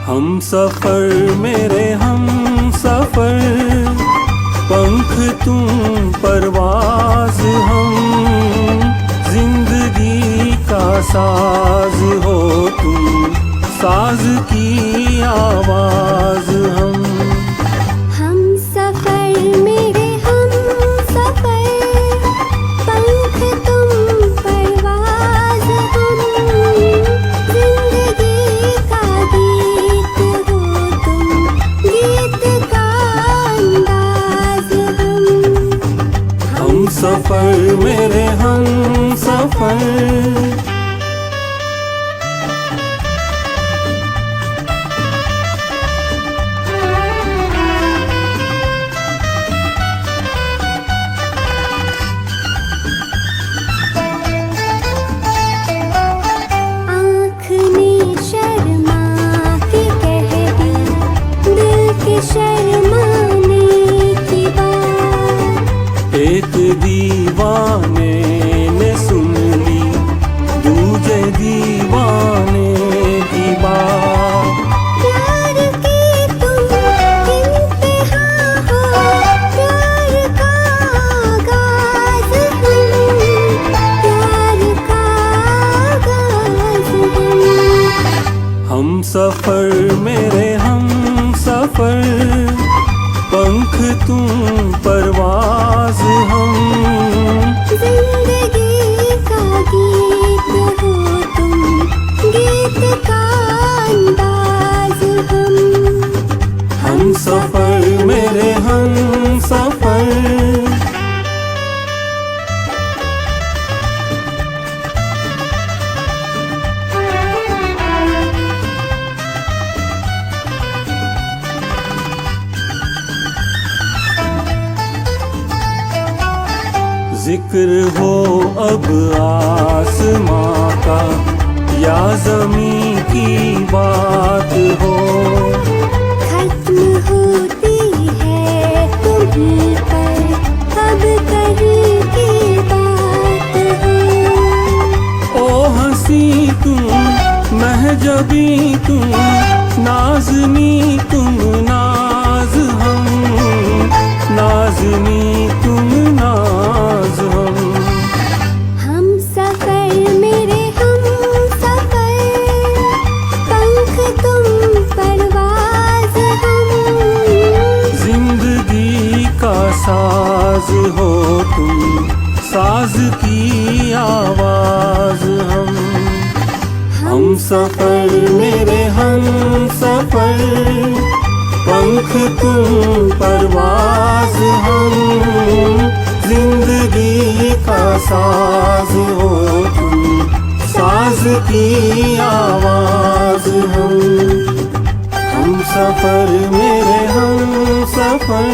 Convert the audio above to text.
हम सफर मेरे हम सफर, पंख तुम परवाज हम, जिंदगी का साज हो तुम, साज की आवाज हम। हम सफर मेरे हम सफर, पंख तुम परवाज हम, जिंदगी का गीत हो तुम, गीत का अंदाज हम सफर मेरे हम सफर। शर्माने की बात एक दीवाने ने सुन ली दूजे दीवाने की बात। प्यार की तुम इंतहा हो, प्यार का आगाज प्यार का आगाज हम सफर मेरे हम सफर, पंख तुम परवाज हम, जिंदगी का गीत हो तुम, गीत का अंदाज हम सफर मेरे हम सफर। जिक्र हो अब आसमां का या ज़मीं की बात हो, खत्म होती है तुम्हीं पर अब कहीं की बात हो। ओ हंसी तुम महजबी तुम, नाज़नी तुम नाज हम, नाज़नी तुम नाज हम। हम सफर मेरे हम सफर, पंख तुम परवाज हम, जिंदगी का साज हो तुम, साज की आवाज हम सफर मेरे हम सफर, पंख तुम परवाज हम, जिंदगी का साज हो तुम, साज की आवाज हम सफर मेरे हम सफर।